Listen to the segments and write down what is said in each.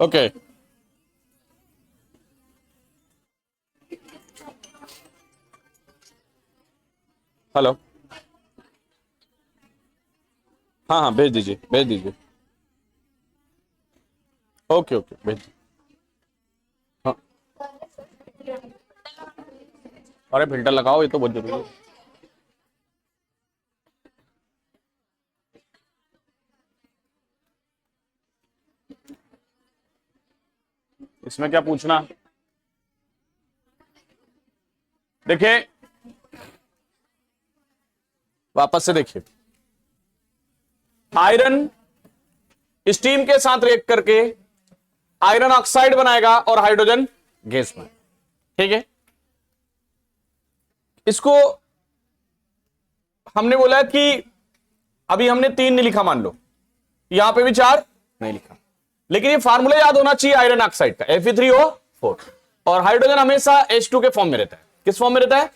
Okay hello, हाँ हाँ भेज दीजिए भेज दीजिए। ओके ओके भेज दीजिए। हाँ अरे फिल्टर लगाओ, ये तो बहुत जरूरी है। इसमें क्या पूछना, देखिए वापस से देखिए, आयरन स्टीम के साथ रिएक्ट करके आयरन ऑक्साइड बनाएगा और हाइड्रोजन गैस में, ठीक है। इसको हमने बोला कि अभी हमने 3 नहीं लिखा, मान लो यहां पे भी 4 नहीं लिखा, लेकिन ये फार्मूला याद होना चाहिए आयरन ऑक्साइड का, Fe3O4, और हाइड्रोजन हमेशा H2 के फॉर्म में रहता है। किस फॉर्म में रहता है?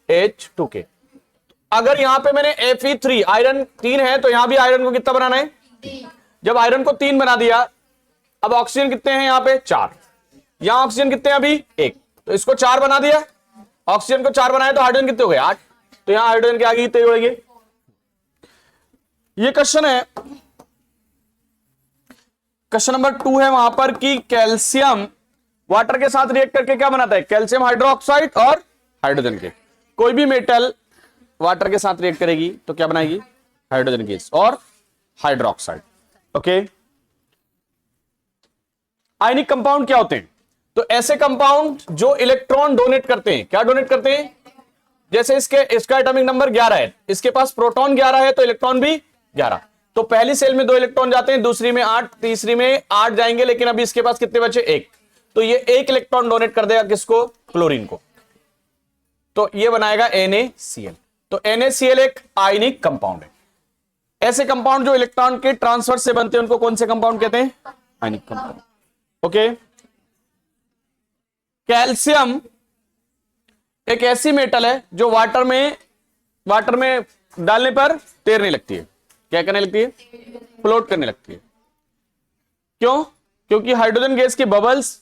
H2 के। अगर यहां पे मैंने Fe3 आयरन 3 है, तो यहां भी आयरन को कितना बनाना है? जब आयरन को 3 बना दिया, अब ऑक्सीजन कितने हैं यहां पे? 4। यहां ऑक्सीजन कितने हैं अभी? 1, तो इसको 4 बना दिया। ऑक्सीजन को 4 बनाया तो हाइड्रोजन कितने हो गए? 8, तो यहां हाइड्रोजन के आगे कितने होंगे? ये क्वेश्चन है, क्वेश्चन नंबर 2 है वहां पर कि कैल्शियम वाटर के साथ रिएक्ट करके क्या बनाता है? कैल्शियम हाइड्रोक्साइड और हाइड्रोजन के। कोई भी मेटल वाटर के साथ रिएक्ट करेगी तो क्या बनाएगी? हाइड्रोजन गैस और हाइड्रोक्साइड। ओके, आयनिक कंपाउंड क्या होते हैं? तो ऐसे कंपाउंड जो इलेक्ट्रॉन डोनेट करते हैं। क्या डोनेट करते हैं? जैसे इसका एटॉमिक नंबर 11 है, इसके पास प्रोटॉन 11 है तो इलेक्ट्रॉन भी 11। तो पहली सेल में 2 इलेक्ट्रॉन जाते हैं, दूसरी में 8, तीसरी में 8 जाएंगे, लेकिन अभी इसके पास कितने बचे? 1। तो ये 1 इलेक्ट्रॉन डोनेट कर देगा किसको? क्लोरीन को। तो ये बनाएगा NaCl। तो NaCl एक आयनिक कंपाउंड है। ऐसे कंपाउंड जो इलेक्ट्रॉन के ट्रांसफर से बनते हैं उनको कौन से कंपाउंड कहते हैं? Ionic compound. ओके, कैल्शियम एक ऐसी मेटल है जो वाटर में डालने पर तैरने लगती है। क्या करने लगती है? फ्लोट करने लगती है। क्यों? क्योंकि हाइड्रोजन गैस के बबल्स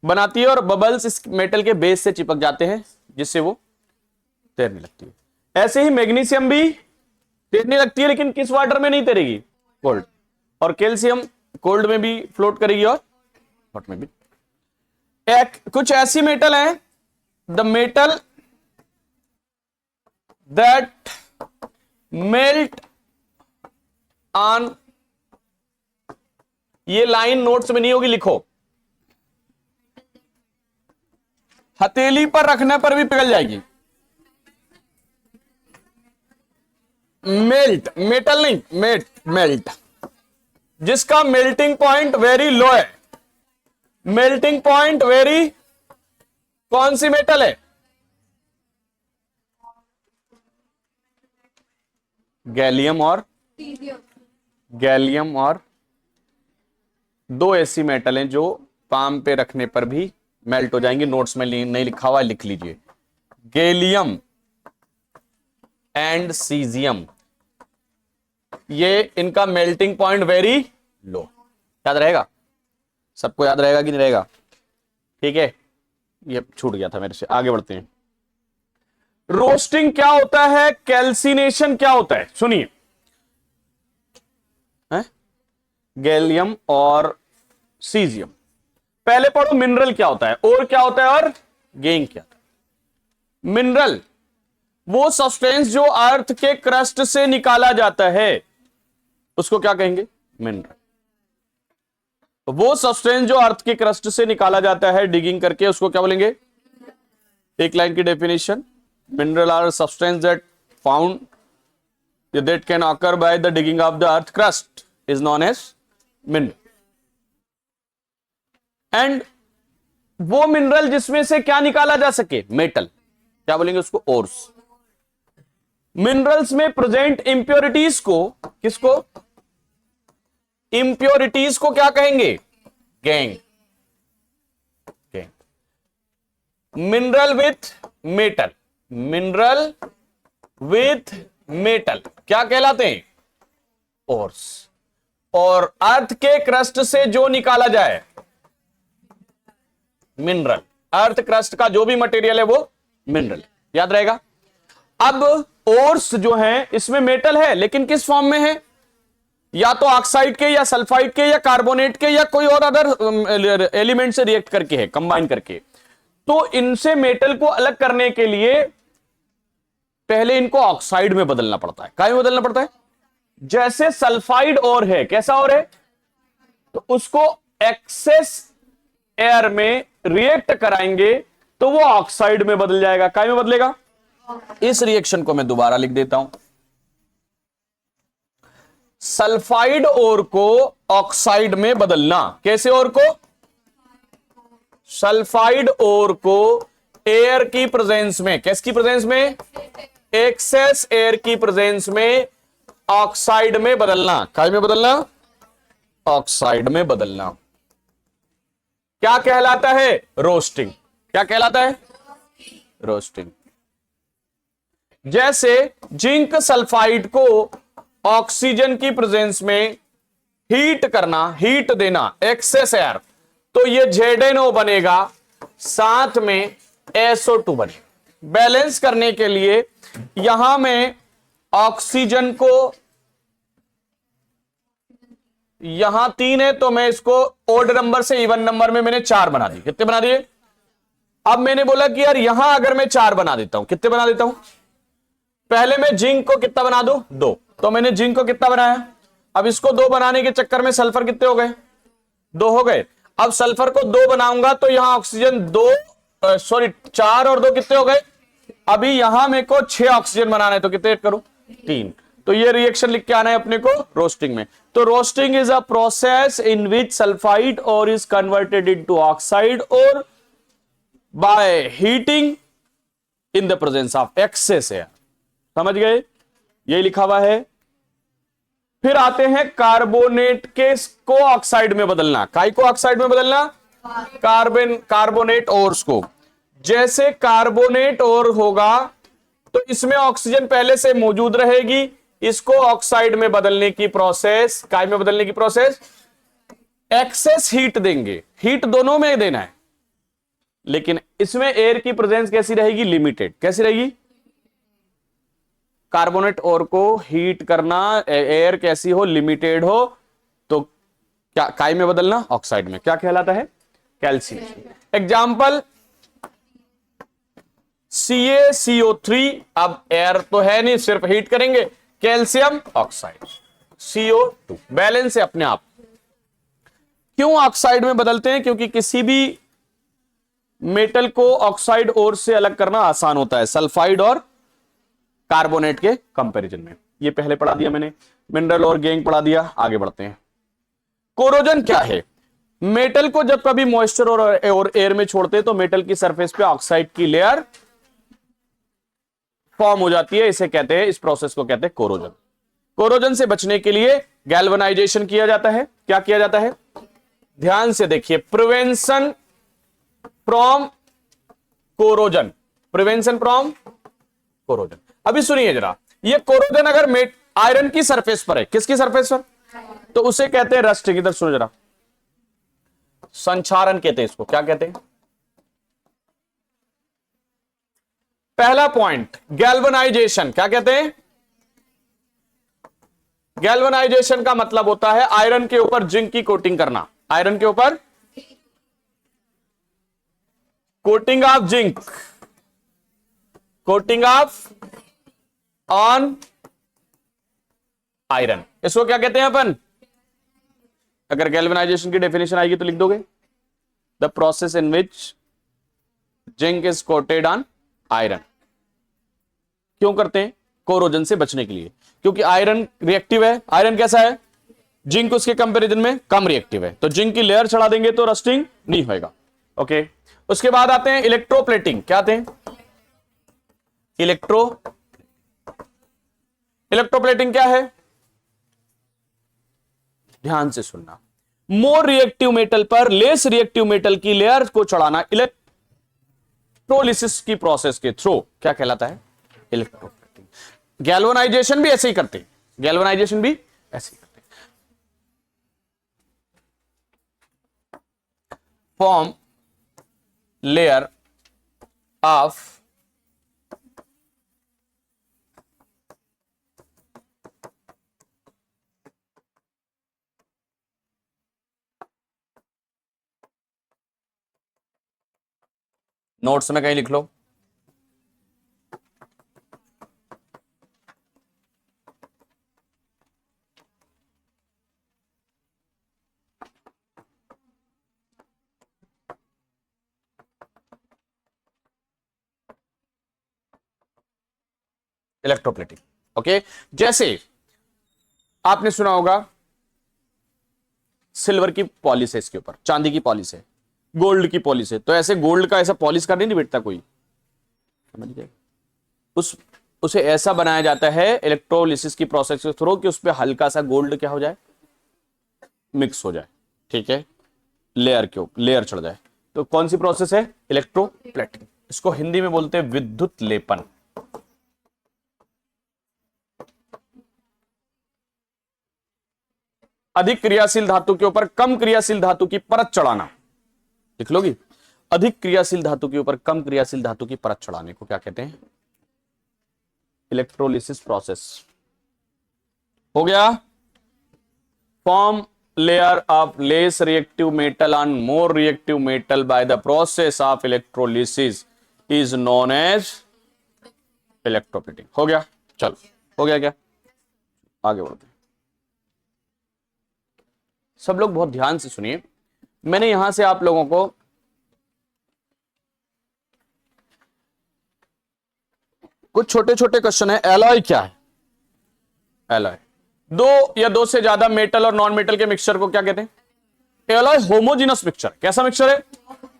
बनाती है और बबल्स इस मेटल के बेस से चिपक जाते हैं, जिससे वो तैरने लगती है। ऐसे ही मैग्नीशियम भी तैरने लगती है, लेकिन किस वाटर में नहीं तैरेगी? कोल्ड। और कैल्शियम कोल्ड में भी फ्लोट करेगी और हॉट में भी। कुछ ऐसी मेटल है, the metal that melt on, ये लाइन नोट्स में नहीं होगी, लिखो। हथेली पर रखने पर भी पिघल जाएगी। मेल्ट, मेटल नहीं, मेल्ट, जिसका मेल्टिंग पॉइंट वेरी लो है। मेल्टिंग पॉइंट वेरी, कौन सी मेटल है? गैलियम और 2 ऐसी मेटल हैं जो पाम पे रखने पर भी मेल्ट हो जाएंगी। नोट्स में नहीं लिखा हुआ, लिख लीजिए। गैलियम एंड सीजियम, ये इनका मेल्टिंग पॉइंट वेरी लो। याद रहेगा? सबको याद रहेगा कि नहीं रहेगा? ठीक है, ये छूट गया था मेरे से। आगे बढ़ते हैं। रोस्टिंग क्या होता है? कैल्सिनेशन क्या होता है? सुनिए, गैलियम और सीजियम। पहले पढ़ो मिनरल क्या होता है, और क्या होता है, और गैंग क्या होता है। मिनरल वो सब्सटेंस जो अर्थ के क्रस्ट से निकाला जाता है, उसको क्या कहेंगे? मिनरल। वो सब्सटेंस जो अर्थ के क्रस्ट से निकाला जाता है डिगिंग करके, उसको क्या बोलेंगे? एक लाइन की definition, mineral are substance that found that can occur by the digging of the earth crust is known as mineral. And वो मिनरल जिसमें से क्या निकाला जा सके? मेटल। क्या बोलेंगे उसको? ओर्स। मिनरल्स में प्रेजेंट इंप्योरिटीज को, किसको? इंप्योरिटीज को क्या कहेंगे? Gang. Mineral with metal, mineral with metal क्या कहलाते हैं? ओर्स। और अर्थ के क्रस्ट से जो निकाला जाए मिनरल, अर्थ क्रस्ट का जो भी मटेरियल है वो मिनरल, याद रहेगा। अब ओर्स जो है इसमें मेटल है, लेकिन किस फॉर्म में है, या तो ऑक्साइड के या सल्फाइड के या कार्बोनेट के या कोई और अदर एलिमेंट से रिएक्ट करके है, कंबाइन करके। तो इनसे मेटल को अलग करने के लिए पहले इनको ऑक्साइड में बदलना पड़ता है। क्या में बदलना पड़ता है? जैसे सल्फाइड और है, कैसा और है, तो उसको एक्सेस एयर में रिएक्ट कराएंगे तो वो ऑक्साइड में बदल जाएगा। क्या में बदलेगा? इस रिएक्शन को मैं दोबारा लिख देता हूं। सल्फाइड ओर को ऑक्साइड में बदलना। कैसे ओर को? सल्फाइड ओर को एयर की प्रेजेंस में, किसकी प्रेजेंस में? एक्सेस एयर की प्रेजेंस में ऑक्साइड में बदलना। क्या में बदलना? ऑक्साइड में बदलना। क्या कहलाता है? रोस्टिंग। क्या कहलाता है? रोस्टिंग। जैसे जिंक सल्फाइड को ऑक्सीजन की प्रेजेंस में हीट करना, हीट देना, एक्सेस एयर, तो ये ZNO बनेगा, साथ में SO2 बनेगा। बैलेंस करने के लिए यहां में ऑक्सीजन को, यहां 3 है तो मैं इसको ओड नंबर से इवन नंबर में मैंने 4 बना दिए। कितने बना दिए? अब मैंने बोला कि यार यहां अगर मैं 4 बना देता हूं, कितने बना देता हूं? पहले मैं जिंक को कितना बना दूं? 2। तो मैंने जिंक को कितना बनाया? अब इसको 2 बनाने के चक्कर में सल्फर कितने हो गए? 2 हो गए। अब सल्फर को 2 बनाऊंगा तो यहां ऑक्सीजन 4 और 2 कितने हो गए? अभी यहां मेरे को 6 ऑक्सीजन बनाना है, तो कितने ऐड करूं? 3। तो ये रिएक्शन लिख के आना है अपने को रोस्टिंग में। तो roasting is a process in which sulphide ore is converted into oxide ore by heating in the presence of excess air. समझ गए? यही लिखा हुआ है। फिर आते हैं कार्बोनेट के को ऑक्साइड में बदलना। काय को ऑक्साइड में बदलना? कार्बोनेट ओर्स को। जैसे कार्बोनेट ओर होगा तो इसमें ऑक्सीजन पहले से मौजूद रहेगी, इसको ऑक्साइड में बदलने की प्रोसेस, काय में बदलने की प्रोसेस, एक्सेस हीट देंगे। हीट दोनों में देना है, लेकिन इसमें एयर की प्रेजेंस कैसी रहेगी? लिमिटेड। कैसी रहेगी? कार्बोनेट ओर को हीट करना, एयर कैसी हो? लिमिटेड हो, तो क्या काय में बदलना? ऑक्साइड में। क्या कहलाता है? कैल्शियम। Example CaCO3। अब एयर तो है नहीं, सिर्फ हीट करेंगे, कैल्शियम ऑक्साइड, CO2। बैलेंस है अपने आप। क्यों ऑक्साइड में बदलते हैं? क्योंकि किसी भी मेटल को ऑक्साइड ओर से अलग करना आसान होता है, सल्फाइड और कार्बोनेट के कंपैरिजन में। ये पहले पढ़ा दिया मैंने, मिनरल और गैंग पढ़ा दिया। आगे बढ़ते हैं। कोरोजन क्या है? मेटल को जब कभी मॉइस्चर और एयर में छोड़ते हैं तो मेटल की सरफेस पे ऑक्साइड की लेयर फॉर्म हो जाती है। इसे कहते हैं, इस प्रोसेस को कहते हैं कोरोजन। कोरोजन से बचने के लिए गैल्वेनाइजेशन किया जाता है। क्या किया जाता है? ध्यान से देखिए, prevention from corrosion. Prevention from corrosion. अभी सुनिए जरा, ये कोरोजन अगर आयरन की सरफेस पर है, किसकी सरफेस पर? तो उसे कहते हैं रस्टिंग। इधर सुनो जरा, संक्षारण कहते हैं इसको। क्या कहते हैं? पहला पॉइंट गैल्वेनाइजेशन। क्या कहते हैं? गैल्वेनाइजेशन का मतलब होता है आयरन के ऊपर जिंक की कोटिंग करना। आयरन के ऊपर coating of zinc, coating of on iron, इसको क्या कहते हैं अपन? अगर गैल्वेनाइजेशन की डेफिनेशन आएगी तो लिख दोगे, the process in which zinc is coated on iron. क्यों करते हैं? कोरोजन से बचने के लिए, क्योंकि आयरन रिएक्टिव है। आयरन कैसा है? जिंक उसके कंपैरिजन में कम रिएक्टिव है, तो जिंक की लेयर चढ़ा देंगे तो रस्टिंग नहीं होगा। ओके। उसके बाद आते हैं इलेक्ट्रोप्लेटिंग। क्या आते हैं? इलेक्ट्रोप्लेटिंग क्या है? ध्यान से सुनना। मोर रिएक्टिव मेटल पर लेस रिएक्टिव मेटल की लेयर को चढ़ाना इलेक्ट्रोलिसिस की प्रोसेस के थ्रू क्या कहलाता है? इलेक्ट्रोप्लेटिंग। गैल्वेनाइजेशन भी ऐसे ही करते हैं, गैल्वेनाइजेशन भी ऐसे ही करते हैं। form layer of नोट्स में कहीं लिख लो। इलेक्ट्रोप्लेटिंग। ओके, जैसे आपने सुना होगा सिल्वर की पॉलिश है, इसके ऊपर चांदी की पॉलिश है, गोल्ड की पॉलिश है, तो ऐसे गोल्ड का ऐसा पॉलिश करने नहीं बैठता कोई, समझ गए? उस उसे ऐसा बनाया जाता है इलेक्ट्रोलिसिस की प्रोसेस के थ्रू कि उस पर हल्का सा गोल्ड क्या हो जाए, मिक्स हो जाए, ठीक है, लेयर के ऊपर लेयर चढ़ जाए। तो कौन सी प्रोसेस है? इलेक्ट्रोप्लेटिंग। इसको हिंदी में बोलते हैं विद्युत लेपन। अधिक क्रियाशील धातु के ऊपर कम क्रियाशील धातु की परत चढ़ाना, लिख लोगी? अधिक क्रियाशील धातु के ऊपर कम क्रियाशील धातु की परत चढ़ाने को क्या कहते हैं? Electrolysis process. हो गया? Form layer of less reactive metal on more reactive metal by the process of electrolysis is known as electroplating। हो गया? चलो, हो गया क्या? आगे बढ़ते हैं। सब लोग बहुत ध्यान से सुनिए, मैंने यहां से आप लोगों को कुछ छोटे छोटे क्वेश्चन है। एलॉय क्या है? एलॉय दो या दो से ज्यादा मेटल और नॉन मेटल के मिक्सचर को क्या कहते हैं? Alloy homogeneous mixture. कैसा मिक्सचर है?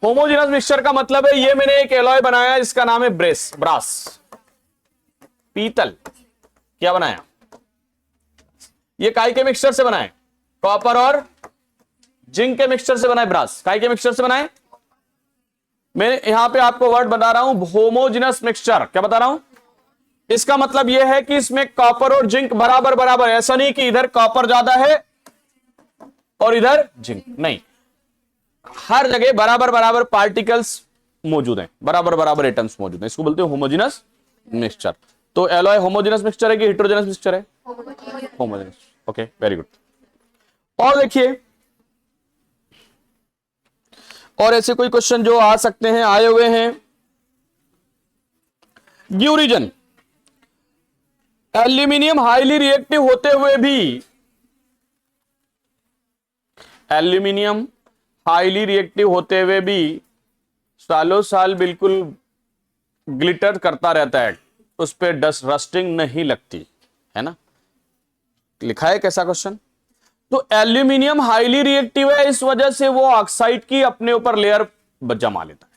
होमोजीनस मिक्सचर का मतलब है ये मैंने एक एलॉय बनाया, इसका नाम है ब्रास, पीतल। क्या बनाया? ये काय के मिक्सचर से बनाए? कॉपर और जिंक के मिक्सचर से बनाए। ब्रास काय के मिक्सचर से बनाए? मैं यहां पे आपको वर्ड बता रहा हूं, होमोजीनस मिक्सचर। क्या बता रहा हूं? इसका मतलब यह है कि इसमें कॉपर और जिंक बराबर बराबर, ऐसा नहीं कि इधर कॉपर ज्यादा है और इधर जिंक, नहीं, हर जगह बराबर बराबर पार्टिकल्स मौजूद हैं, बराबर बराबर एटम्स मौजूद हैं। इसको बोलते हैं होमोजीनस मिक्सचर। तो एलॉय होमोजीनस मिक्सचर है कि हेटेरोजेनस मिक्सचर है? होमोजीनस। Okay, very good. और देखिए, और ऐसे कोई क्वेश्चन जो आ सकते हैं, आए हुए हैं। ड्यूरीजन, एल्यूमिनियम हाईली रिएक्टिव होते हुए भी, एल्यूमिनियम हाईली रिएक्टिव होते हुए भी सालों साल बिल्कुल ग्लिटर करता रहता है, उस पर डस्ट रस्टिंग नहीं लगती है ना? लिखा है कैसा क्वेश्चन? तो एल्यूमिनियम हाईली रिएक्टिव है, इस वजह से वो ऑक्साइड की अपने ऊपर लेयर जमा लेता है।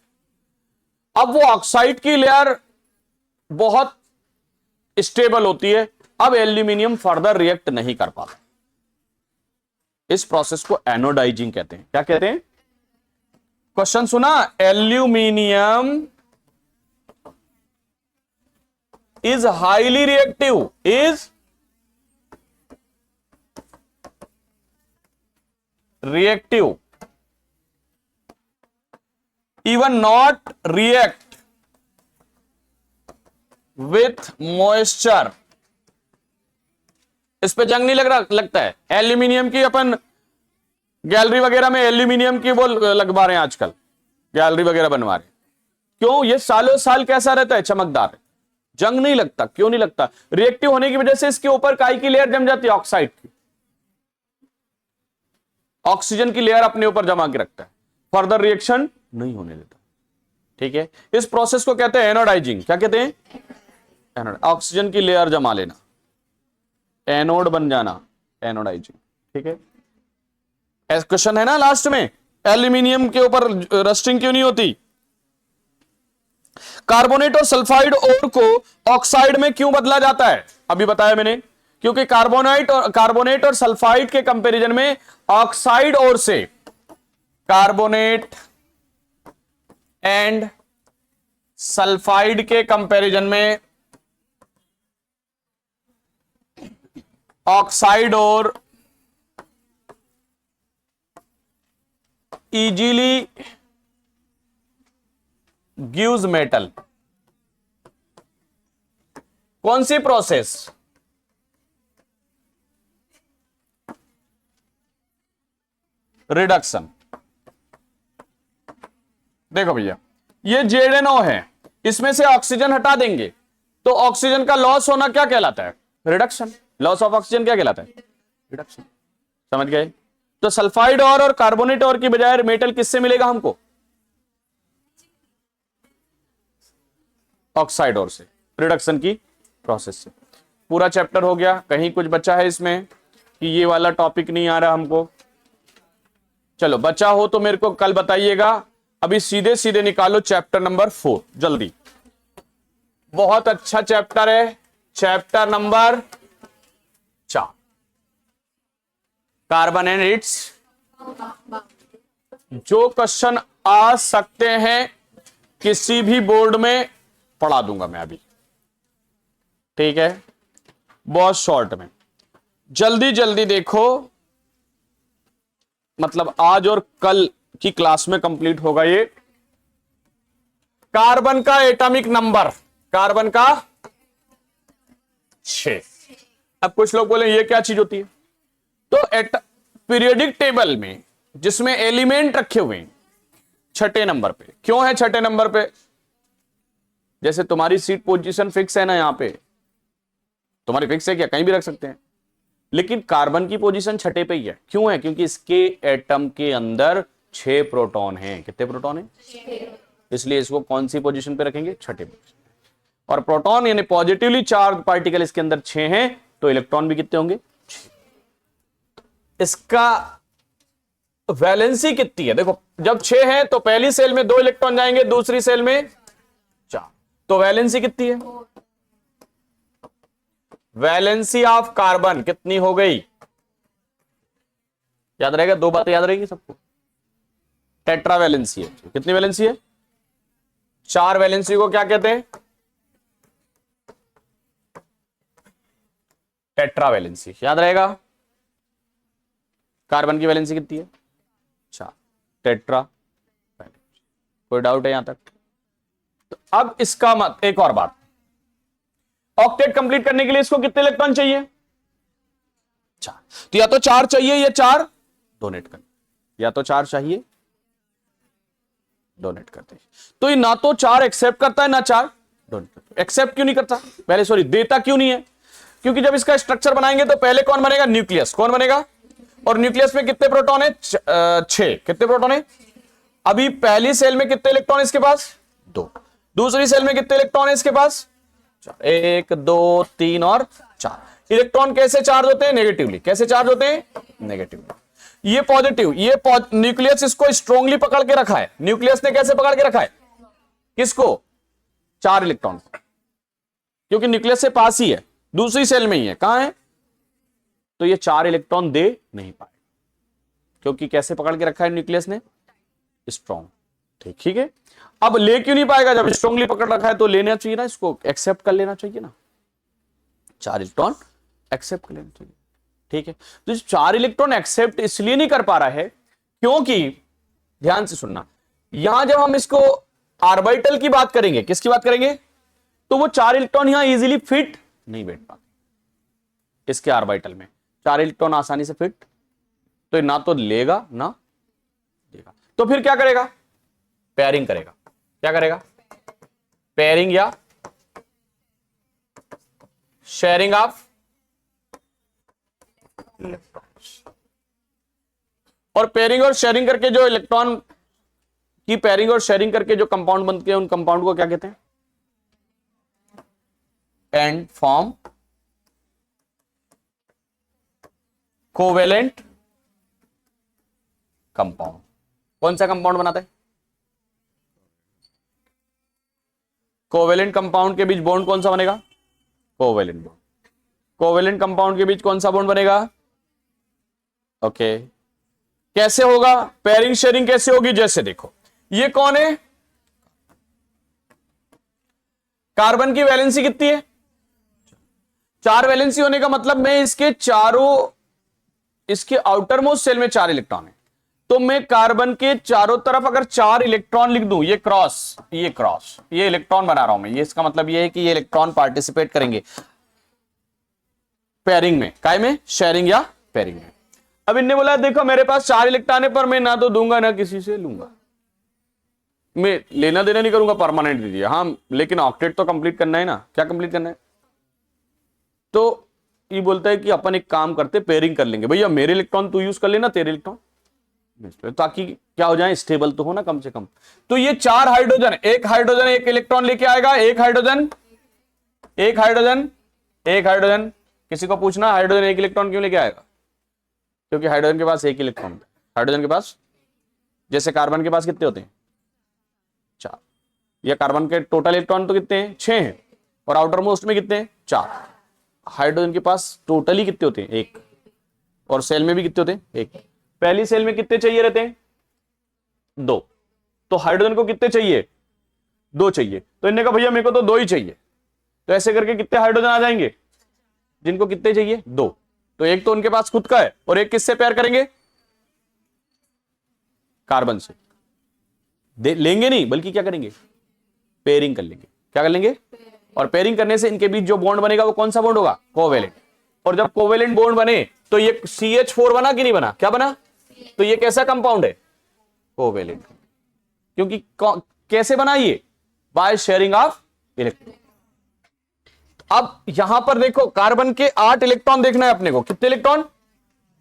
अब वो ऑक्साइड की लेयर बहुत स्टेबल होती है, अब एल्यूमिनियम फर्दर रिएक्ट नहीं कर पाता। इस प्रोसेस को एनोडाइजिंग कहते हैं। क्या कहते हैं? क्वेश्चन सुना? Aluminium is highly reactive, is reactive even not react with moisture। इस पे जंग नहीं लगता है। एल्यूमिनियम की अपन गैलरी वगैरह में एल्यूमिनियम की वो लगवा रहे हैं आजकल, गैलरी वगैरह बनवा रहे हैं। क्यों? ये सालों साल कैसा रहता है? चमकदार है, जंग नहीं लगता। क्यों नहीं लगता? रिएक्टिव होने की वजह से इसके ऊपर काई की लेयर जम जाती है, ऑक्साइड की, ऑक्सीजन की लेयर अपने ऊपर जमा के रखता है, फर्दर रिएक्शन नहीं होने देता। ठीक है, इस प्रोसेस को कहते हैं एनोडाइजिंग। क्या कहते हैं? एनोड, ऑक्सीजन की लेयर जमा लेना, एनोड बन जाना, एनोडाइजिंग। ठीक है, क्वेश्चन है ना लास्ट में, एल्यूमिनियम के ऊपर रस्टिंग क्यों नहीं होती? कार्बोनेट और सल्फाइड ओर को ऑक्साइड में क्यों बदला जाता है? अभी बताया मैंने, क्योंकि कार्बोनेट और सल्फाइड के कंपैरिजन में ऑक्साइड ओर से, कार्बोनेट एंड सल्फाइड के कंपैरिजन में ऑक्साइड और easily gives metal. कौन सी प्रोसेस? रिडक्शन। देखो भैया, ये ZnO है, इसमें से ऑक्सीजन हटा देंगे तो ऑक्सीजन का लॉस होना क्या कहलाता है? रिडक्शन। लॉस ऑफ ऑक्सीजन क्या कहलाता है? रिडक्शन। समझ गए? तो सल्फाइड और कार्बोनेट और की बजाय मेटल किससे मिलेगा हमको? ऑक्साइड और से, रिडक्शन की प्रोसेस से। पूरा चैप्टर हो गया। कहीं कुछ बचा है इसमें कि ये वाला टॉपिक नहीं आ रहा हमको? चलो, बचा हो तो मेरे को कल बताइएगा। अभी सीधे सीधे निकालो चैप्टर नंबर 4 जल्दी। बहुत अच्छा चैप्टर है, chapter number 4, carbon and it's. जो क्वेश्चन आ सकते हैं किसी भी बोर्ड में पढ़ा दूंगा मैं अभी, ठीक है? बहुत शॉर्ट में, जल्दी जल्दी देखो, मतलब आज और कल की क्लास में कंप्लीट होगा ये। कार्बन का एटॉमिक नंबर, कार्बन का 6। अब कुछ लोग बोले ये क्या चीज होती है? तो पीरियोडिक टेबल में जिसमें एलिमेंट रखे हुए हैं छठे नंबर पे। क्यों है छठे नंबर पे? जैसे तुम्हारी सीट पोजीशन फिक्स है ना, यहां पे तुम्हारी फिक्स है क्या? कहीं भी रख सकते हैं, लेकिन कार्बन की पोजीशन छठे पे ही है। क्यों है? क्योंकि इसके एटम के अंदर 6 प्रोटॉन हैं। कितने प्रोटॉन हैं? इसलिए इसको कौन सी पोजीशन पे रखेंगे? छठे पे। और प्रोटॉन यानी पॉजिटिवली चार्ज पार्टिकल इसके अंदर 6 हैं, तो इलेक्ट्रॉन भी कितने होंगे? 6। इसका वैलेंसी कितनी है? देखो, जब 6 है तो पहली सेल में 2 इलेक्ट्रॉन जाएंगे, दूसरी सेल में 4, तो वैलेंसी कितनी है? वैलेंसी ऑफ कार्बन कितनी हो गई? याद रहेगा? 2 बातें याद रहेगी सबको। टेट्रा वैलेंसी है। कितनी वैलेंसी है? 4 वैलेंसी को क्या कहते हैं? Tetra valency. याद रहेगा? कार्बन की वैलेंसी कितनी है? 4। Tetra valency. कोई डाउट है यहां तक? तो अब इसका मत, एक और बात, ऑक्टेट कंप्लीट करने के लिए इसको कितने इलेक्ट्रॉन चाहिए? 4। तो या तो 4 चाहिए या 4 डोनेट कर, या तो 4 चाहिए, डोनेट करते हैं। तो ये ना तो 4 एक्सेप्ट करता है ना 4 डोनेट करता है। एक्सेप्ट क्यों नहीं करता? पहले सॉरी, देता क्यों नहीं है? क्योंकि जब इसका स्ट्रक्चर बनाएंगे तो पहले कौन बनेगा? न्यूक्लियस। कौन बनेगा? और न्यूक्लियस में कितने प्रोटॉन है? 6। कितने प्रोटॉन है? अभी पहली सेल में कितने इलेक्ट्रॉन इसके पास? 2। दूसरी सेल में कितने इलेक्ट्रॉन है इसके पास? 1 2 3 और 4। इलेक्ट्रॉन कैसे चार्ज होते हैं? नेगेटिवली। कैसे चार्ज होते हैं? नेगेटिवली। ये पॉजिटिव, ये न्यूक्लियस इसको स्ट्रांगली पकड़ के रखा है। न्यूक्लियस ने कैसे पकड़ के रखा है? किसको? 4 इलेक्ट्रॉन, क्योंकि न्यूक्लियस से पास ही है, दूसरी सेल में ही है। कहां है? तो ये 4 इलेक्ट्रॉन दे नहीं पाए, क्योंकि कैसे पकड़ के रखा है न्यूक्लियस ने? स्ट्रॉन्ग। ठीक है। अब ले क्यों नहीं पाएगा? जब स्ट्रांगली पकड़ रखा है तो लेना चाहिए ना, इसको एक्सेप्ट कर लेना चाहिए ना। 4 इलेक्ट्रॉन एक्सेप्ट कर लेना चाहिए। ठीक है। तो 4 इलेक्ट्रॉन एक्सेप्ट इसलिए नहीं कर पा रहा है क्योंकि, ध्यान से सुनना, यहां जब हम इसको ऑर्बिटल की बात करेंगे, किसकी बात करेंगे, तो वो 4 इलेक्ट्रॉन यहां इजीली फिट नहीं बैठ पाते इसके ऑर्बिटल में। 4 इलेक्ट्रॉन आसानी से फिट तो ना तो लेगा ना देगा। तो फिर क्या करेगा? पेयरिंग करेगा। क्या करेगा? पेयरिंग या शेयरिंग ऑफ इलेक्ट्रॉन्स। और पेयरिंग और शेयरिंग करके जो इलेक्ट्रॉन की पेयरिंग और शेयरिंग करके जो कंपाउंड बनते हैं, उन कंपाउंड को क्या कहते हैं? And form covalent compound. कौन सा कंपाउंड बनाता है? कोवेलेंट कंपाउंड के बीच बॉन्ड कौन सा बनेगा? Covalent bond. कोवेलेंट कंपाउंड के बीच कौन सा बॉन्ड बनेगा? ओके। कैसे होगा पेयरिंग शेयरिंग? कैसे होगी? जैसे देखो, ये कौन है? कार्बन की वैलेंसी कितनी है? 4 वैलेंसी होने का मतलब मैं इसके चारों, इसके आउटर मोस्ट सेल में 4 इलेक्ट्रॉन है, तो मैं कार्बन के चारों तरफ अगर 4 इलेक्ट्रॉन लिख दूं, ये क्रॉस, ये इलेक्ट्रॉन बना रहा हूं मैं, ये इसका मतलब ये है कि ये इलेक्ट्रॉन पार्टिसिपेट करेंगे पेयरिंग में, काय में, शेयरिंग या पेयरिंग में। अब इनने बोला देखो मेरे पास 4 इलेक्ट्रॉन है, पर मैं ना तो दूंगा ना किसी से लूंगा, मैं लेना देना नहीं करूंगा, परमानेंट दीजिए। हाँ, लेकिन ऑक्टेट तो कंप्लीट करना है ना, क्या कंप्लीट करना है? तो ये बोलता है कि अपन एक काम करते, पेयरिंग कर लेंगे, भैया मेरे इलेक्ट्रॉन तू यूज कर लेना, तेरे इलेक्ट्रॉन, ताकि क्या हो जाए, स्टेबल तो हो ना कम से कम। तो ये 4 हाइड्रोजन, एक हाइड्रोजन एक इलेक्ट्रॉन लेके आएगा, एक हाइड्रोजन एक हाइड्रोजन एक हाइड्रोजन। किसी को पूछना हाइड्रोजन एक इलेक्ट्रॉन क्यों लेके आएगा? क्योंकि हाइड्रोजन के पास एक इलेक्ट्रॉन है। हाइड्रोजन के पास, जैसे कार्बन के पास कितने होते हैं? 4। या कार्बन के टोटल इलेक्ट्रॉन तो कितने हैं? 6 हैं, और आउटर मोस्ट में कितने हैं? 4। हाइड्रोजन के पास टोटली कितने होते हैं? 1। और सेल में भी कितने होते हैं? 1। पहली सेल में कितने चाहिए रहते हैं? 2। तो हाइड्रोजन को कितने चाहिए? 2 चाहिए। तो इन्होंने कहा भैया मेरे को तो 2 ही चाहिए। तो ऐसे करके कितने हाइड्रोजन आ जाएंगे? जिनको कितने चाहिए? 2। तो एक तो उनके पास खुद का है, और एक किससे पेयर करेंगे? कार्बन से। लेंगे नहीं, बल्कि क्या करेंगे? पेयरिंग कर लेंगे। क्या कर लेंगे? और पेयरिंग करने से इनके बीच जो बॉन्ड बनेगा वो कौन सा बॉन्ड होगा? कोवेलेंट। और जब कोवेलेंट बॉन्ड बने तो ये CH4 बना कि नहीं बना? क्या बना? तो ये कैसा कंपाउंड है? कोवेलेंट। क्योंकि कैसे बना ये? By sharing of electron. अब यहां पर देखो, कार्बन के 8 इलेक्ट्रॉन देखना है अपने को, कितने इलेक्ट्रॉन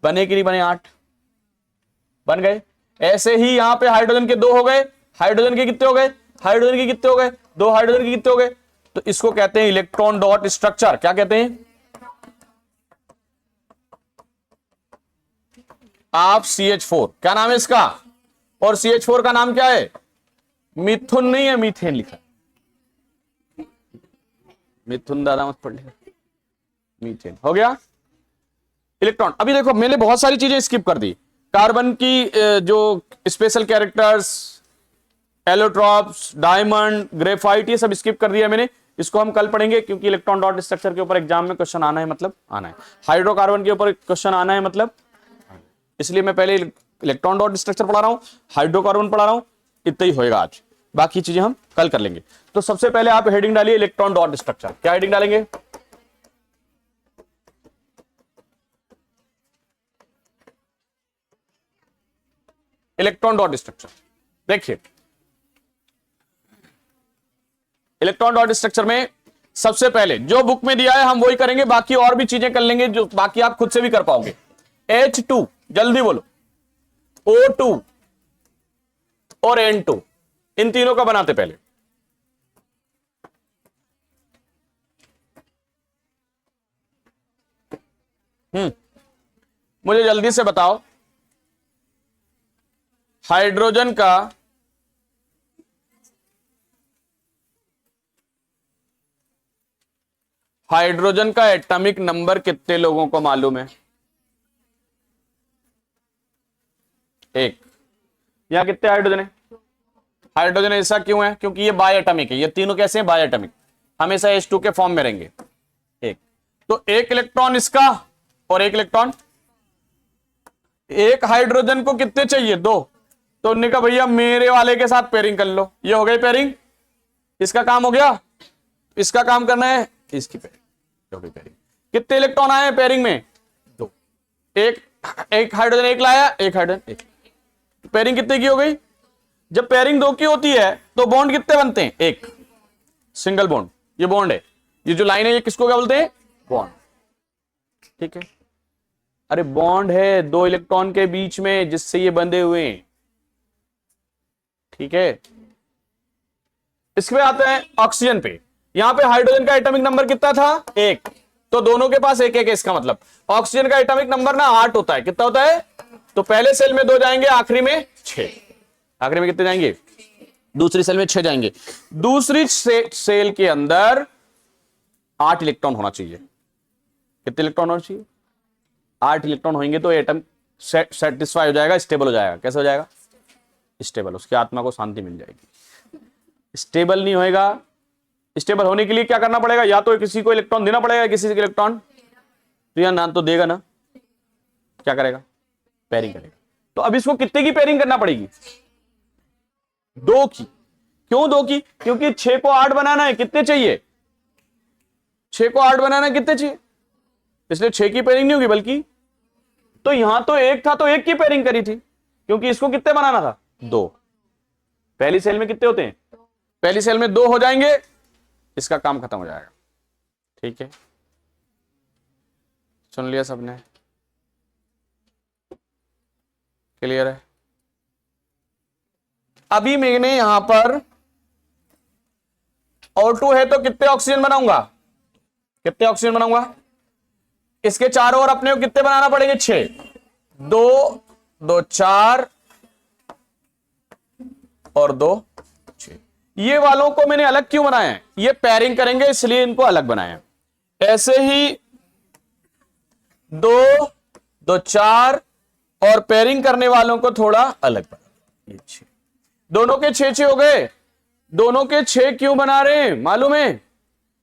बने कि नहीं बने? 8 बन गए। ऐसे ही यहां पे हाइड्रोजन के 2 हो गए, हाइड्रोजन के कितने हो गए? हाइड्रोजन के कितने हो गए? 2। हाइड्रोजन के कितने हो गए? तो इसको कहते हैं इलेक्ट्रॉन डॉट स्ट्रक्चर। क्या कहते हैं? आप CH4। क्या नाम है इसका? और CH4 का नाम क्या है? मिथुन नहीं है, मीथेन लिखा। मिथुन दादा मत पढ़ लिया, मीथेन हो गया। इलेक्ट्रॉन। अभी देखो मैंने बहुत सारी चीजें स्किप कर दी। कार्बन की जो special characters, allotropes, diamond, graphite, ये सब स्किप कर दिया मैंने। इसको हम कल पढ़ेंगे, क्योंकि इलेक्ट्रॉन डॉट स्ट्रक्चर के ऊपर एग्जाम में क्वेश्चन आना है, मतलब आना है। हाइड्रोकार्बन के ऊपर क्वेश्चन आना है, मतलब, इसलिए मैं पहले इलेक्ट्रॉन डॉट स्ट्रक्चर पढ़ा रहा हूं, हाइड्रोकार्बन पढ़ा रहा हूं, इतना ही होएगा आज। बाकी चीजें हम कल कर लेंगे। तो सबसे पहले आप हेडिंग डालिए इलेक्ट्रॉन डॉट स्ट्रक्चर। क्या हेडिंग डालेंगे? Electron dot structure. देखिए इलेक्ट्रॉन डॉट स्ट्रक्चर में सबसे पहले जो बुक में दिया है हम वही करेंगे, बाकी और भी चीजें कर लेंगे जो बाकी आप खुद से भी कर पाओगे। H2, जल्दी बोलो, O2 और N2, इन तीनों का बनाते पहले। मुझे जल्दी से बताओ, हाइड्रोजन का एटॉमिक नंबर कितने लोगों को मालूम है? 1। यहां कितने हाइड्रोजन है? हाइड्रोजन ऐसा क्यों है? क्योंकि ये बाय एटॉमिक है। ये तीनों कैसे हैं? बाय एटॉमिक, हमेशा H2 के फॉर्म में रहेंगे। 1। तो 1 इलेक्ट्रॉन इसका और 1 इलेक्ट्रॉन। एक हाइड्रोजन को कितने चाहिए? 2। तो उन्होंने कहा भैया मेरे वाले के साथ पेयरिंग कर लो। ये हो गई पेयरिंग, इसका काम हो गया। इसका काम करना है, इसकी पेयरिंग हो गई। पेयरिंग कितने इलेक्ट्रॉन आए पेयरिंग में? 2। एक हाइड्रोजन 1 लाया, एक हाइड्रोजन 1। पेयरिंग कितने की हो गई? जब पेयरिंग 2 की होती है तो बॉन्ड कितने बनते हैं? 1 सिंगल बॉन्ड। ये बॉन्ड है, ये जो लाइन है ये किसको क्या बोलते हैं? बॉन्ड। ठीक है। अरे बॉन्ड है 2 इलेक्ट्रॉन के बीच में जिससे ये बंधे हुए हैं। ठीक है। इसके आते हैं ऑक्सीजन पे। यहां पे हाइड्रोजन का एटॉमिक नंबर कितना था? 1। तो दोनों के पास 1 1 है। इसका मतलब ऑक्सीजन का एटॉमिक नंबर ना 8 होता है। कितना होता है? तो पहले सेल में 2 जाएंगे, आखिरी में 6। आखिरी में कितने जाएंगे? दूसरी सेल में 6 जाएंगे। दूसरी सेल के अंदर 8 इलेक्ट्रॉन होना चाहिए। कितने इलेक्ट्रॉन होना चाहिए? 8 इलेक्ट्रॉन होंगे तो एटम सेटिस्फाई हो जाएगा, स्टेबल हो जाएगा। कैसे हो जाएगा? स्टेबल। उसकी आत्मा को शांति मिल जाएगी। स्टेबल नहीं होएगा। स्टेबल होने के लिए क्या करना पड़ेगा? या तो किसी को इलेक्ट्रॉन देना पड़ेगा, किसी को इलेक्ट्रॉन। तो यह ना तो देगा ना, क्या करेगा? पेयरिंग करेगा। तो अब इसको कितने की पेयरिंग करना पड़ेगी? 2 की। क्यों 2 की? क्योंकि 6 को 8 बनाना है, कितने चाहिए? 6 को 8 बनाना कितने चाहिए? इसलिए 6 की पेयरिंग नहीं होगी, बल्कि तो यहां तो 1 था तो 1 की पेयरिंग करी थी, क्योंकि इसको कितने बनाना था? 2। पहली सेल में कितने होते हैं? पहली सेल में 2 हो जाएंगे, इसका काम खत्म हो जाएगा। ठीक है, सुन लिया सबने? क्लियर है? अभी मैंने यहां पर O2 है तो कितने ऑक्सीजन बनाऊंगा? कितने ऑक्सीजन बनाऊंगा? इसके चारों ओर अपने को कितने बनाना पड़ेंगे? 6। 2 2 4 और 2 6। ये वालों को मैंने अलग क्यों बनाया है? ये पेयरिंग करेंगे इसलिए इनको अलग बनाया है। ऐसे ही 2 2 4 और पेयरिंग करने वालों को थोड़ा अलग बना। ये 6, दोनों के 6 6 हो गए। दोनों के 6 क्यों बना रहे हैं मालूम है?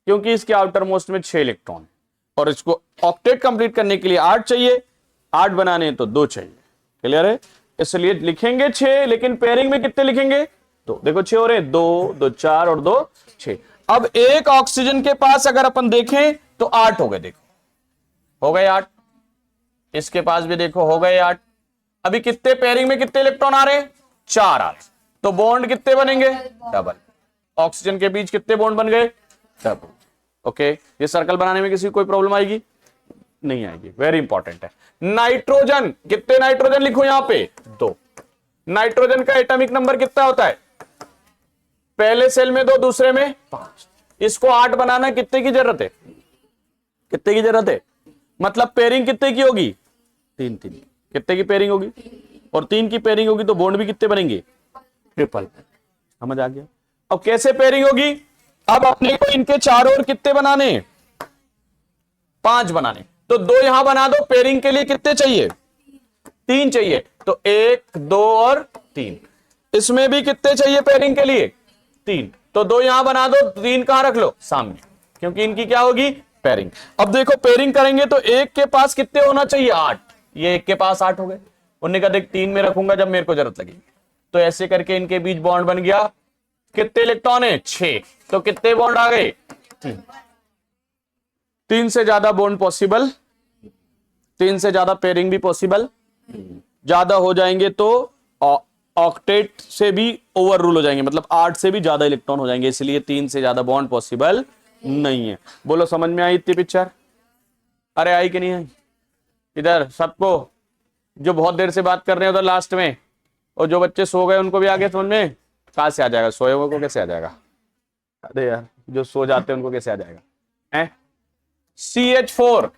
क्योंकि इसके आउटर मोस्ट में 6 इलेक्ट्रॉन है और इसको ऑक्टेट कंप्लीट करने के लिए 8 चाहिए। 8 बनाने तो 2 चाहिए। क्लियर है? इसलिए लिखेंगे 6, लेकिन पेयरिंग में कितने लिखेंगे? तो देखो 6 हो रहे, 2 2 4 और 2 6। अब एक ऑक्सीजन के पास अगर अपन देखें तो 8 हो गए। देखो हो गए 8। इसके पास भी देखो हो गए 8। अभी कितने पेयरिंग में कितने इलेक्ट्रॉन आ रहे? 4 आ रहे। तो बॉन्ड कितने बनेंगे? डबल। ऑक्सीजन के बीच कितने बॉन्ड बन गए? डबल। ओके, ये सर्कल बनाने में किसी कोई प्रॉब्लम आएगी? नहीं आएगी। वेरी इंपॉर्टेंट है। नाइट्रोजन, कितने नाइट्रोजन लिखो यहां पे? 2। नाइट्रोजन का एटॉमिक नंबर कितना होता है? पहले सेल में 2, दूसरे में 5। इसको 8 बनाना कितने की जरूरत है? कितने की जरूरत है? मतलब पेयरिंग कितने की होगी? 3 3। कितने की पेयरिंग होगी? और 3 की पेयरिंग होगी तो बॉन्ड भी कितने बनेंगे? ट्रिपल। समझ आ गया? अब कैसे पेयरिंग होगी? अब अपने को इनके चारों ओर कितने बनाने? 5 बनाने। तो 2 यहां बना दो। पेयरिंग के लिए कितने चाहिए? 3 चाहिए। तो 1 2 और 3। इसमें भी कितने चाहिए पेयरिंग के लिए? 3। तो 2 यहां बना दो, 3 कहां रख लो? सामने, क्योंकि इनकी क्या होगी? पेयरिंग। अब देखो पेयरिंग करेंगे तो एक के पास कितने होना चाहिए? 8। ये एक के पास 8 हो गए। उन्होंने कहा देख 3 में रखूंगा जब मेरे को जरूरत लगेगी। तो ऐसे करके इनके बीच बॉन्ड बन गया। कितने इलेक्ट्रॉन है? 6। तो कितने बॉन्ड आ गए? 3 से ज्यादा बॉन्ड पॉसिबल, 3 से ज्यादा पेयरिंग भी पॉसिबल। ज्यादा हो जाएंगे तो ऑक्टेट से भी ओवर रूल हो जाएंगे, मतलब 8 से भी ज्यादा इलेक्ट्रॉन हो जाएंगे। इसलिए 3 से ज्यादा बॉन्ड पॉसिबल नहीं है। बोलो समझ में आई इतनी पिक्चर? अरे आई कि नहीं आई? इधर सबको जो बहुत देर से बात कर रहे हैं उधर लास्ट में, और जो बच्चे सो गए उनको भी आगे समझ में? कहां से आ जाएगा? सोए हुए को कैसे आ जाएगा? अरे यार, जो सो जाते हैं उनको कैसे आ जाएगा? हैं? CH4,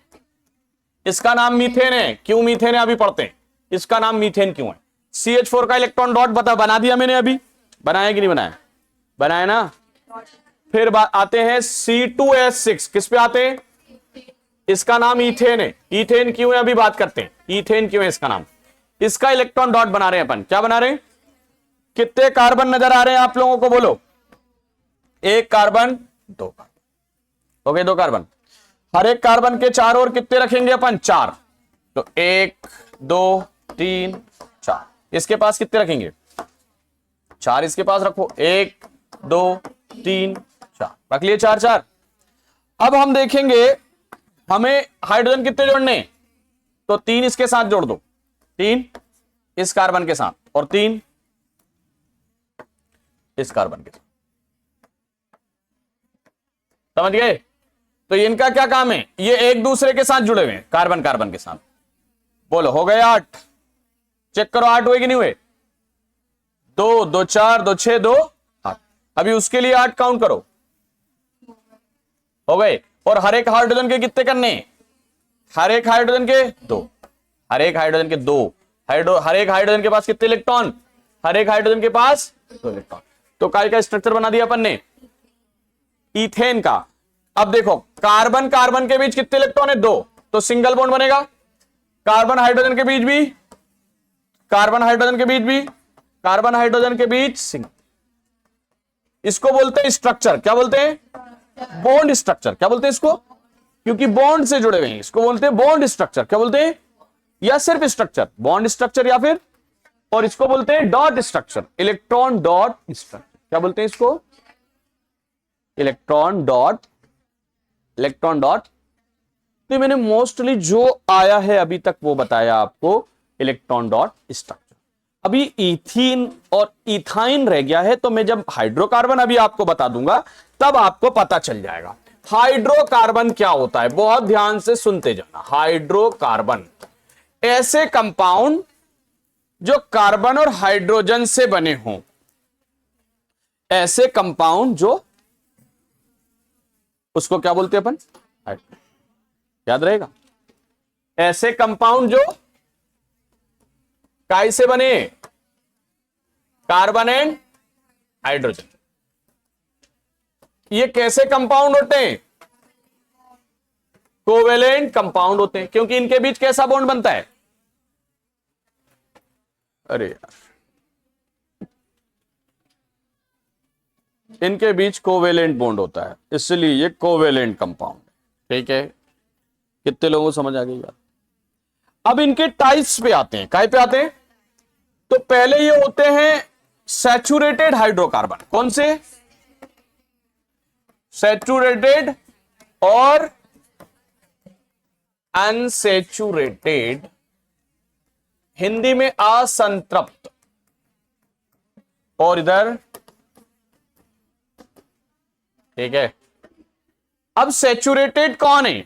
इसका नाम मीथेन है। क्यों मीथेन है अभी पढ़ते हैं। इसका नाम मीथेन क्यों है? CH4 का इलेक्ट्रॉन डॉट बना दिया मैंने। अभी बनाया कि नहीं बनाया? बनाया ना। फिर आते हैं C2H6। किस पे आते हैं? इसका नाम ईथेन है। ईथेन क्यों है अभी बात करते हैं। ईथेन क्यों है इसका नाम? इसका इलेक्ट्रॉन डॉट बना रहे हैं अपन। क्या बना रहे हैं? कितने कार्बन नजर आ रहे हैं आप लोगों को? बोलो। 1 कार्बन 2 कार्बन हो गए। 2 कार्बन। हर एक कार्बन के चारों ओर कितने रखेंगे अपन? 4। तो 1 2 3 4। इसके पास कितने रखेंगे? 4 इसके पास रखो। 1 2 3 4 रख लिए। 4 4। अब हम देखेंगे हमें हाइड्रोजन कितने जोड़ने? तो 3 इसके साथ जोड़ दो। 3 इस कार्बन के साथ और 3 इस कार्बन के साथ। समझ गए? तो इनका क्या काम है? ये एक दूसरे के साथ जुड़े हुए हैं, कार्बन कार्बन के साथ। बोलो हो गए 8। चेक करो 8 हुए कि नहीं हुए? 2 2 4 2 6 2 8। अभी उसके लिए 8 काउंट करो। हो गए। और हर एक हाइड्रोजन के कितने करने? हर एक हाइड्रोजन के 2। हर एक हाइड्रोजन के 2। हर एक हाइड्रोजन के पास कितने इलेक्ट्रॉन? हर एक हाइड्रोजन के पास 2 इलेक्ट्रॉन। तो काय का स्ट्रक्चर बना दिया अपन ने? ईथेन का। अब देखो कार्बन कार्बन के बीच कितने इलेक्ट्रॉन है? 2। तो सिंगल बॉन्ड बनेगा। कार्बन हाइड्रोजन के बीच भी, कार्बन हाइड्रोजन के बीच भी, कार्बन हाइड्रोजन के बीच सिंगल। इसको बोलते हैं स्ट्रक्चर। क्या बोलते हैं? Bond structure. क्या बोलते हैं इसको? क्योंकि बॉन्ड से जुड़े हुए हैं, इसको बोलते हैं बॉन्ड स्ट्रक्चर। क्या बोलते हैं? या सिर्फ स्ट्रक्चर? बॉन्ड स्ट्रक्चर या फिर और इसको बोलते हैं dot structure, electron dot structure. क्या बोलते हैं इसको? इलेक्ट्रॉन डॉट तो मैंने मोस्टली जो आया है अभी तक वो बताया आपको, इलेक्ट्रॉन डॉट स्ट्रक्चर। अभी इथीन और इथाइन रह गया है, तो मैं जब हाइड्रोकार्बन अभी आपको बता दूंगा तब आपको पता चल जाएगा हाइड्रोकार्बन क्या होता है। बहुत ध्यान से सुनते जाना। हाइड्रोकार्बन ऐसे कंपाउंड जो कार्बन और हाइड्रोजन से बने हों, ऐसे कंपाउंड जो, उसको क्या बोलते हैं अपन? याद रहेगा? ऐसे कंपाउंड जो काय से बने? Carbon and hydrogen. ये कैसे कंपाउंड होते हैं? कोवेलेंट कंपाउंड होते हैं, क्योंकि इनके बीच कैसा बॉन्ड बनता है? अरे यार, इनके बीच कोवेलेंट बॉन्ड होता है, इसलिए ये कोवेलेंट कंपाउंड है। ठीक है, कितने लोगों को समझ आ गई बात? अब इनके टाइप्स पे आते हैं। काय पे आते हैं? तो पहले ये होते हैं सैचुरेटेड हाइड्रोकार्बन। कौन से? सैचुरेटेड और अनसैचुरेटेड, हिंदी में असंतृप्त, और इधर, ठीक है। अब सैचुरेटेड कौन है?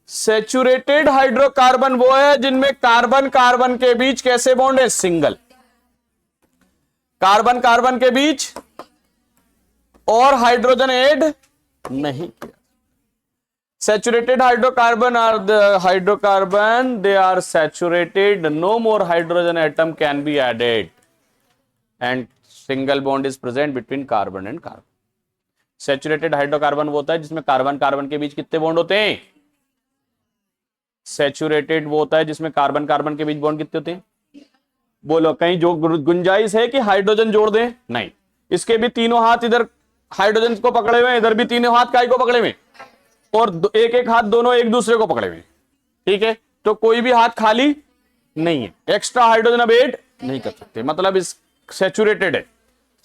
सैचुरेटेड हाइड्रोकार्बन वो है जिनमें कार्बन कार्बन के बीच कैसे बॉन्ड है? सिंगल। कार्बन कार्बन के बीच और हाइड्रोजन ऐड नहीं किया। Saturated hydrocarbon are the hydrocarbon, they are saturated, no more hydrogen atom can be added and single bond is present between carbon and carbon. Saturated hydrocarbon वो होता है जिसमें carbon carbon के बीच कितने बॉन्ड होते हैं? Saturated वो होता है जिसमें कार्बन कार्बन के बीच बॉन्ड कितने होते हैं? बोलो, कहीं जो गुंजाइश है कि हाइड्रोजन जोड़ दें? नहीं। इसके भी तीनों हाथ इधर हाइड्रोजन को पकड़े हुए, इधर भी तीनों हाथ काय को पकड़े हुए, और एक एक हाथ दोनों एक दूसरे को पकड़े हुए। ठीक है, तो कोई भी हाथ खाली नहीं है, एक्स्ट्रा हाइड्रोजन अब ऐड नहीं कर सकते, मतलब इस सैचुरेटेड है।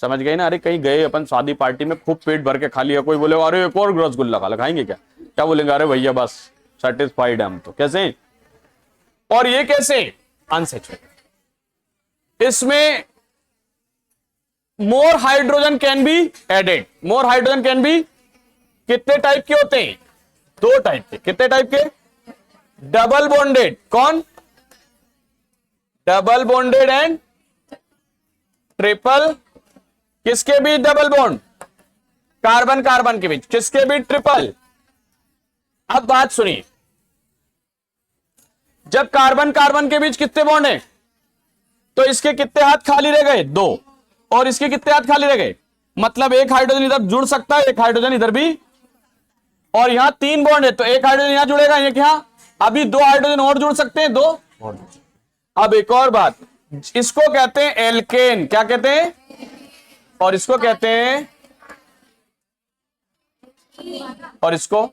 समझ गए ना? अरे कहीं गए अपन शादी पार्टी में, खूब पेट भर के खा लिया, कोई बोले अरे एक और रसगुल्ला खा ला, खाएंगे क्या? क्या बोलेंगे? अरे भैया बस सेटिस्फाइड है हम तो। कैसे? और ये कैसे? अनसैचुरेटेड। इसमें more hydrogen can be added. More hydrogen can be, कितने टाइप के होते हैं? दो टाइप के। कितने टाइप के? Double bonded. कौन? Double bonded and triple. किसके बीच डबल बॉन्ड? कार्बन कार्बन के बीच। किसके बीच? ट्रिपल। अब बात सुनिए, जब कार्बन कार्बन के बीच कितने बॉन्ड है, तो इसके कितने हाथ खाली रह गए? दो। और इसके कितने हाथ खाली रह गए? मतलब एक हाइड्रोजन इधर जुड़ सकता है, एक हाइड्रोजन इधर भी, और यहां तीन बॉन्ड है तो एक हाइड्रोजन यहां जुड़ेगा, एक यहां। अभी दो हाइड्रोजन और जुड़ सकते हैं, दो। अब एक और बात, इसको कहते हैं एल्केन। क्या कहते हैं? और इसको कहते हैं, और इसको,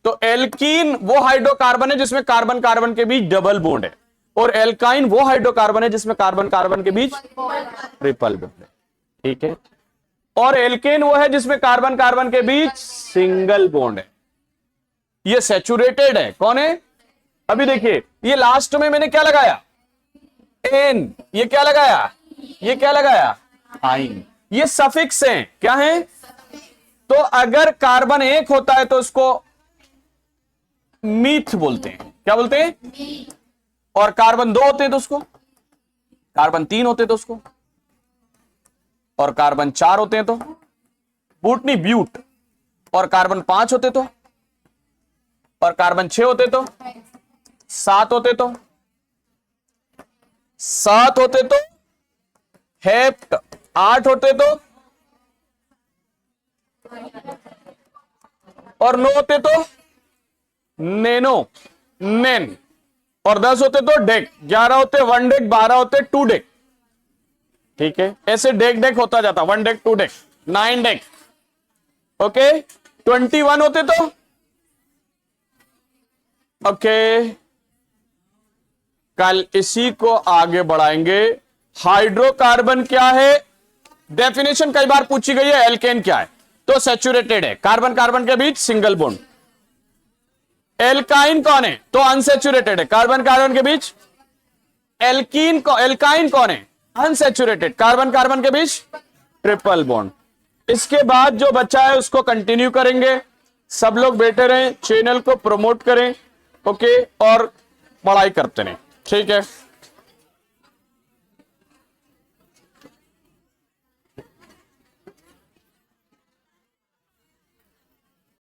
तो एल्कीन वो हाइड्रोकार्बन है जिसमें कार्बन कार्बन के बीच डबल बॉन्ड है, और एल्काइन वो हाइड्रोकार्बन है जिसमें कार्बन कार्बन के बीच ट्रिपल बॉन्ड है। ठीक है, और एल्केन वो है जिसमें कार्बन कार्बन के बीच सिंगल बॉन्ड है। ये सैचुरेटेड है। कौन है? अभी देखिए, ये लास्ट में मैंने क्या लगाया? एन। ये क्या लगाया? ये क्या लगाया? आइन। ये सफिक्स हैं। क्या है? तो अगर कार्बन एक होता है तो उसको मीथ बोलते हैं। क्या बोलते हैं? और कार्बन दो होते हैं तो उसको, कार्बन तीन होते तो उसको, और कार्बन चार होते हैं तो बूट नहीं ब्यूट, और कार्बन पांच होते तो, और कार्बन छह होते तो, सात होते तो, सात होते तो हेप्ट, आठ होते तो, और नौ होते तो नेनो नेन, और 10 होते तो डेक, 11 होते वन डेक, 12 होते टू डेक। ठीक है, ऐसे डेक डेक होता जाता, one deck, two deck, 9 deck. Okay, 21 होते तो, ओके, कल इसी को आगे बढ़ाएंगे। हाइड्रोकार्बन क्या है, डेफिनेशन कई बार पूछी गई है। एल्केन क्या है, तो सैचुरेटेड है, कार्बन कार्बन के बीच सिंगल बॉन्ड। एल्काइन कौन है, तो अनसैचुरेटेड है, कार्बन कार्बन के बीच। एल्काइन कौन है, अनसैचुरेटेड, कार्बन कार्बन के बीच ट्रिपल बॉन्ड। इसके बाद जो बचा है उसको कंटिन्यू करेंगे। सब लोग बैठे रहें, चैनल को प्रमोट करें, ओके, और पढ़ाई करते रहें, ठीक है।